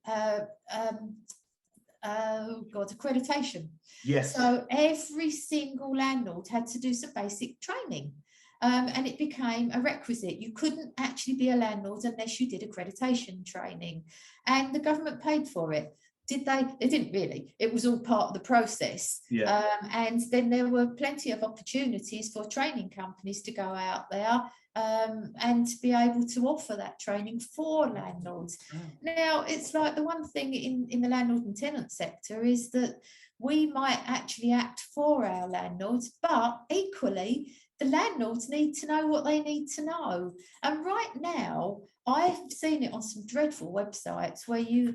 accreditation. Yes. So every single landlord had to do some basic training. And it became a requisite. You couldn't actually be a landlord unless you did accreditation training. And the government paid for it. Did they? They didn't really. It was all part of the process. Yeah. And then there were plenty of opportunities for training companies to go out there and to be able to offer that training for landlords. Now, it's like the one thing in the landlord and tenant sector is that we might actually act for our landlords, but equally, the landlords need to know what they need to know. And right now, I've seen it on some dreadful websites where you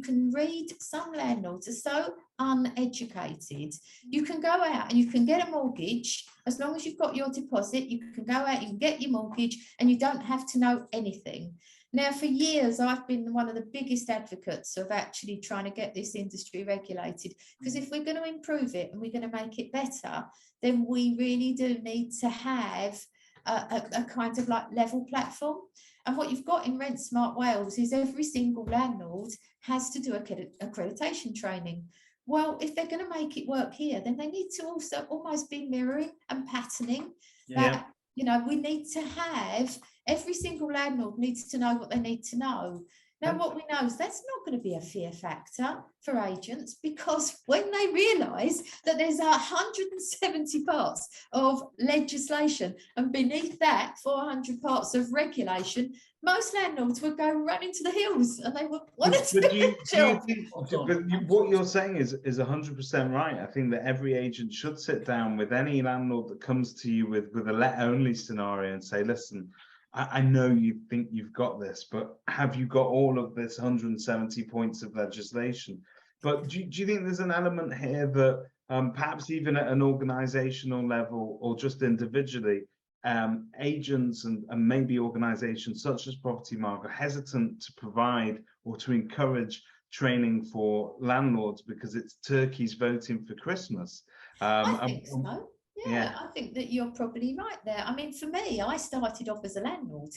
can read some landlords are so uneducated. You can go out and you can get a mortgage as long as you've got your deposit. You can go out, you can get your mortgage, and you don't have to know anything. Now, for years, I've been one of the biggest advocates of actually trying to get this industry regulated, because if we're going to improve it and we're going to make it better, then we really do need to have a kind of like level platform. And what you've got in Rent Smart Wales is every single landlord has to do accreditation training. Well, if they're going to make it work here, then they need to also almost be mirroring and patterning that, you know, we need to have, every single landlord needs to know what they need to know. Now, what we know is that's not going to be a fear factor for agents, because when they realise that there's 170 parts of legislation and beneath that 400 parts of regulation, most landlords would go running to the hills and they would want to what you're saying is 100% right. I think that every agent should sit down with any landlord that comes to you with a let-only scenario and say, listen, I know you think you've got this, but have you got all of this 170 points of legislation? But do you think there's an element here that perhaps even at an organizational level or just individually, agents and maybe organizations such as Property Mark are hesitant to provide or to encourage training for landlords because it's turkeys voting for Christmas? I think so. Yeah, I think that you're probably right there. I mean, for me, I started off as a landlord.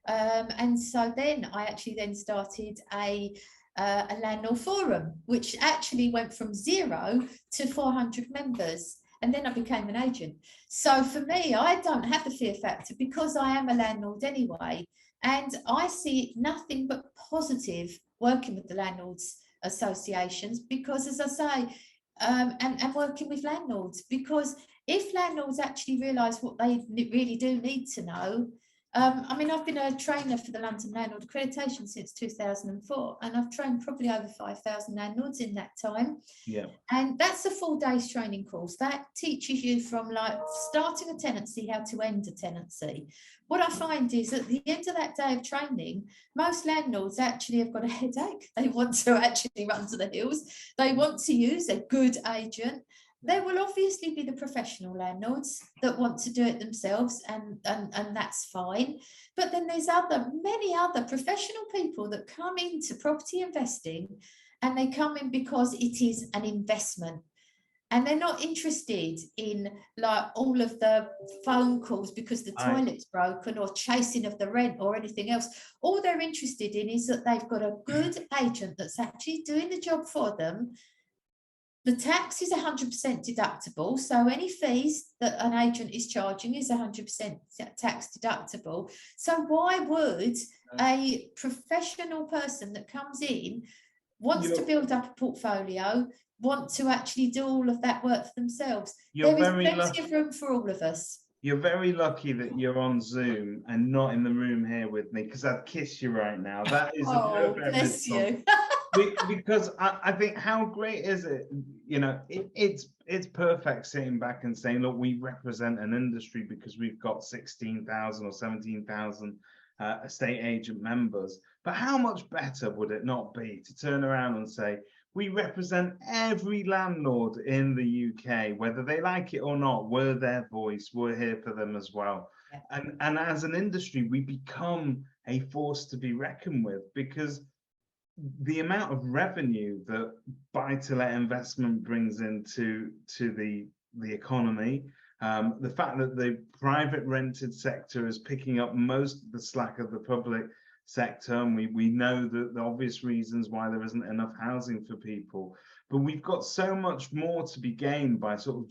And so then I actually then started a landlord forum, which actually went from 0 to 400 members. And then I became an agent. So for me, I don't have the fear factor because I am a landlord anyway. And I see nothing but positive working with the landlords associations, because, as I say, and working with landlords, because if landlords actually realise what they really do need to know, I mean, I've been a trainer for the London Landlord Accreditation since 2004, and I've trained probably over 5,000 landlords in that time. Yeah. And that's a full day's training course that teaches you from like starting a tenancy, how to end a tenancy. What I find is at the end of that day of training, most landlords actually have got a headache. They want to actually run to the hills. They want to use a good agent. There will obviously be the professional landlords that want to do it themselves, and that's fine. But then there's many other professional people that come into property investing, and they come in because it is an investment. And they're not interested in like all of the phone calls because the toilet's broken or chasing of the rent or anything else. All they're interested in is that they've got a good agent that's actually doing the job for them. The tax is 100% deductible, so any fees that an agent is charging is 100% tax deductible. So why would a professional person that comes in, wants to build up a portfolio, want to actually do all of that work for themselves? There is plenty of room for all of us. You're very lucky that you're on Zoom and not in the room here with me, because I'd kiss you right now. That is oh, bless you. Because I think, how great is it? You know, it's perfect sitting back and saying, look, we represent an industry because we've got 16,000 or 17,000 estate agent members. But how much better would it not be to turn around and say, we represent every landlord in the UK, whether they like it or not. We're their voice. We're here for them as well. Yeah. And as an industry, we become a force to be reckoned with, because the amount of revenue that buy-to-let investment brings into the economy, the fact that the private rented sector is picking up most of the slack of the public sector, and we know that the obvious reasons why there isn't enough housing for people, but we've got so much more to be gained by sort of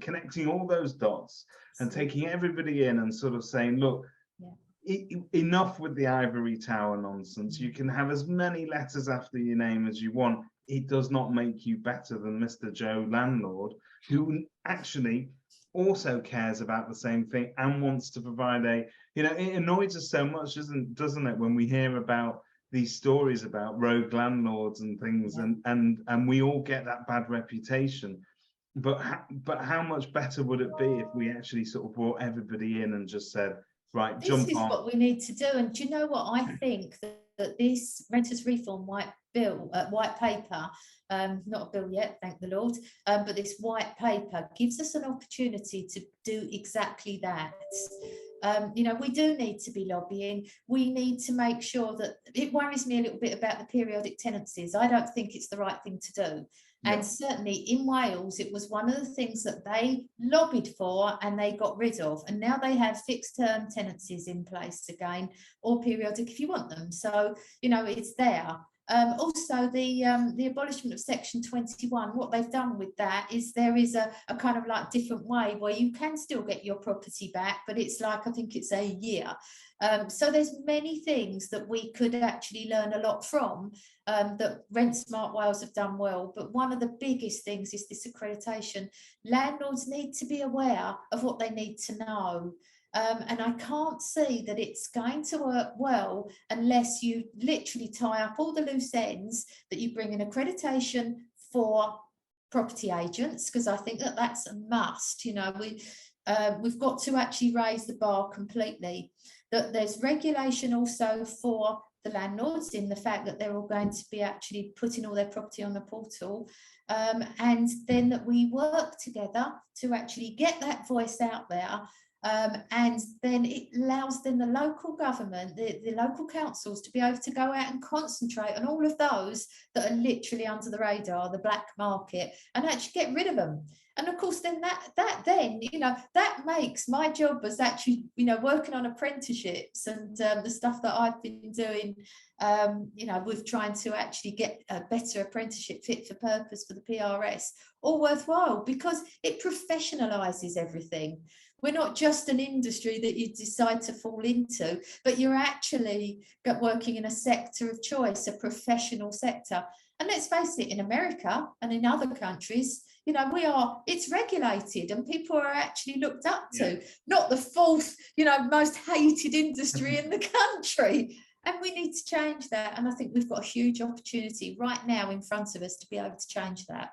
connecting all those dots and taking everybody in and sort of saying, look, enough with the ivory tower nonsense. You can have as many letters after your name as you want. It does not make you better than Mr. Joe landlord, who actually also cares about the same thing and wants to provide it annoys us so much, doesn't it, when we hear about these stories about rogue landlords and things, and we all get that bad reputation. But how much better would it be if we actually sort of brought everybody in and just said, right, jump on. This is what we need to do. And do you know what? I think that this Renters Reform white paper, not a bill yet, thank the Lord, but this white paper gives us an opportunity to do exactly that. We do need to be lobbying. We need to make sure that, it worries me a little bit about the periodic tenancies. I don't think it's the right thing to do. And certainly in Wales, it was one of the things that they lobbied for and they got rid of. And now they have fixed term tenancies in place again, or periodic if you want them. So, it's there. Also, the abolishment of Section 21, what they've done with that is there is a kind of like different way where you can still get your property back, but it's like, I think it's a year. So there's many things that we could actually learn a lot from, that Rent Smart Wales have done well. But one of the biggest things is this accreditation. Landlords need to be aware of what they need to know. And I can't see that it's going to work well unless you literally tie up all the loose ends, that you bring an accreditation for property agents, because I think that that's a must. We've got to actually raise the bar completely. That there's regulation also for the landlords, in the fact that they're all going to be actually putting all their property on the portal, and then that we work together to actually get that voice out there. And then it allows the local government, the local councils, to be able to go out and concentrate on all of those that are literally under the radar, the black market, and actually get rid of them. And of course, then that makes my job as actually, working on apprenticeships and the stuff that I've been doing, with trying to actually get a better apprenticeship fit for purpose for the PRS, all worthwhile, because it professionalises everything. We're not just an industry that you decide to fall into, but you're actually working in a sector of choice, a professional sector. And let's face it, in America and in other countries, it's regulated and people are actually looked up to, not the fourth, most hated industry in the country. And we need to change that. And I think we've got a huge opportunity right now in front of us to be able to change that.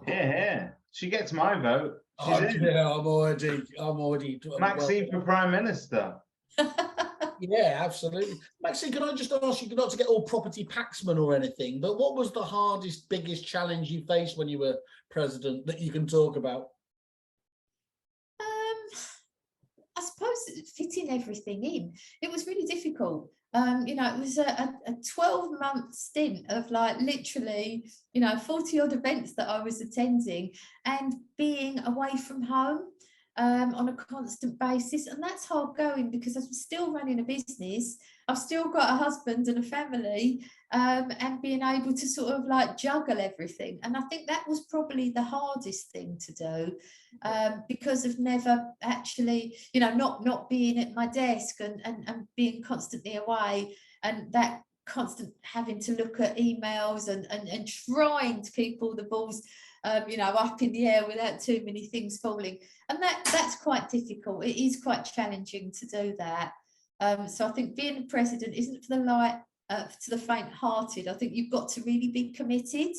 Yeah. She gets my vote. She's in. Yeah, I'm already. Maxine for Prime Minister. Yeah, absolutely. Maxine, can I just ask you, not to get all property paxman or anything, but what was the hardest, biggest challenge you faced when you were president that you can talk about? I suppose fitting everything in. It was really difficult. It was a 12-month stint of literally, 40 odd events that I was attending and being away from home on a constant basis. And that's hard going because I'm still running a business. I've still got a husband and a family, and being able to sort of juggle everything. And I think that was probably the hardest thing to do, because of never actually, not being at my desk and being constantly away, and that constant having to look at emails and trying to keep all the balls up in the air without too many things falling. And that's quite difficult. It is quite challenging to do that. So I think being a president isn't for the faint-hearted. I think you've got to really be committed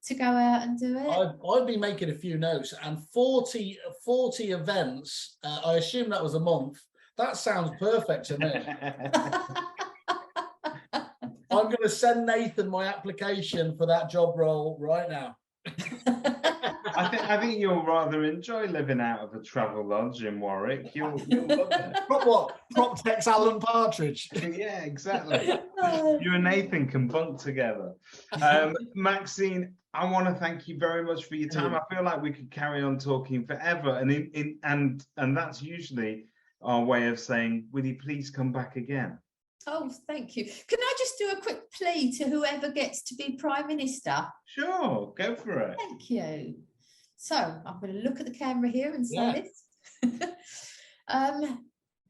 to go out and do it. I've been making a few notes, and 40 events, I assume that was a month. That sounds perfect to me. I'm going to send Nathan my application for that job role right now. I think you'll rather enjoy living out of a travel lodge in Warwick. You'll love it. Prop Tex Alan Partridge. Yeah, exactly. You and Nathan can bunk together. Maxine, I want to thank you very much for your time. I feel like we could carry on talking forever, and that's usually our way of saying, will you please come back again? Oh, thank you. Can I just do a quick plea to whoever gets to be Prime Minister? Sure, go for it. Thank you. So I'm going to look at the camera here and say this.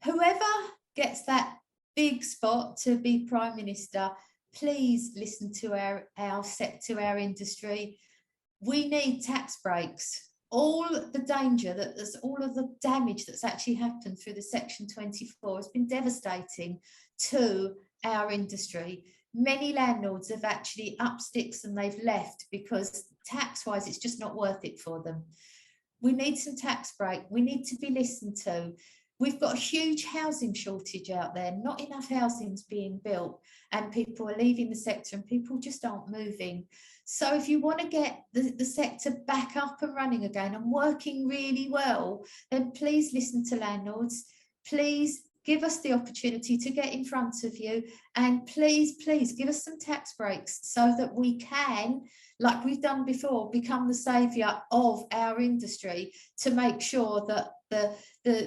Whoever gets that big spot to be Prime Minister, please listen to our sector, our industry. We need tax breaks. All the danger all of the damage that's actually happened through the Section 24 has been devastating to our industry. Many landlords have actually upped sticks and they've left because tax-wise it's just not worth it for them. We need some tax break. We need to be listened to. We've got a huge housing shortage out there. Not enough housing's being built, and people are leaving the sector and people just aren't moving. So if you want to get the sector back up and running again and working really well, then please listen to landlords. Please give us the opportunity to get in front of you, and please give us some tax breaks so that we can, like we've done before, become the saviour of our industry, to make sure that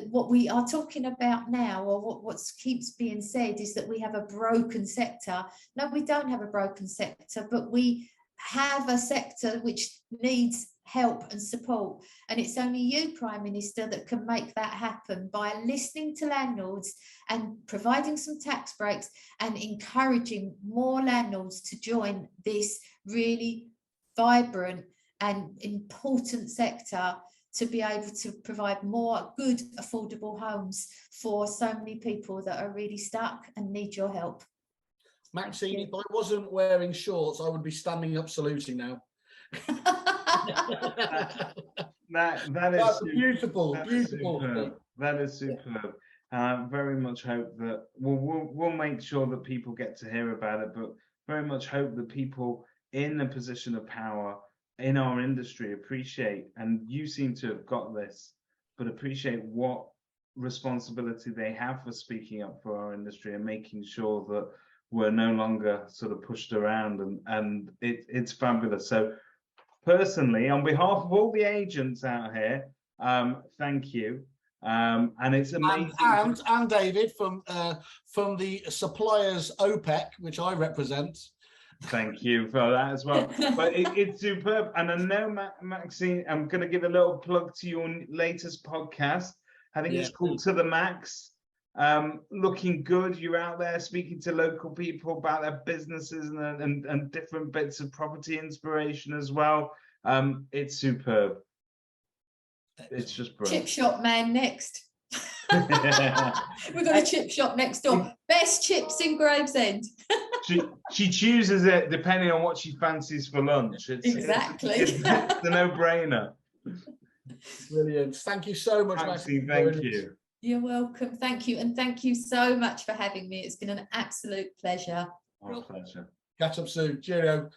what we are talking about now, or what keeps being said, is that we have a broken sector. No, we don't have a broken sector, but we have a sector which needs help and support, and it's only you, Prime Minister, that can make that happen by listening to landlords and providing some tax breaks and encouraging more landlords to join this really vibrant and important sector, to be able to provide more good affordable homes for so many people that are really stuck and need your help. Maxine, if I wasn't wearing shorts, I would be standing up saluting now. That's beautiful. That is superb. Very much hope that we'll make sure that people get to hear about it, but very much hope that people in a position of power in our industry appreciate, and you seem to have got this, but appreciate what responsibility they have for speaking up for our industry and making sure that we're no longer sort of pushed around, and it's fabulous. So personally, on behalf of all the agents out here, thank you. And it's amazing. And David from the suppliers OPEC, which I represent. Thank you for that as well. But it's superb. And I know, Maxine, I'm going to give a little plug to your latest podcast. I think it's called To The Max. Looking good. You're out there speaking to local people about their businesses and different bits of property inspiration as well. It's superb. It's just brilliant. Chip shop man next. We've got a chip shop next door. Best chips in Gravesend. She chooses it depending on what she fancies for lunch. Exactly. It's a no-brainer. Brilliant. Thank you so much, Maxine, Maxine. thank you. You're welcome. Thank you. And thank you so much for having me. It's been an absolute pleasure. Our pleasure. Catch up soon. Cheerio.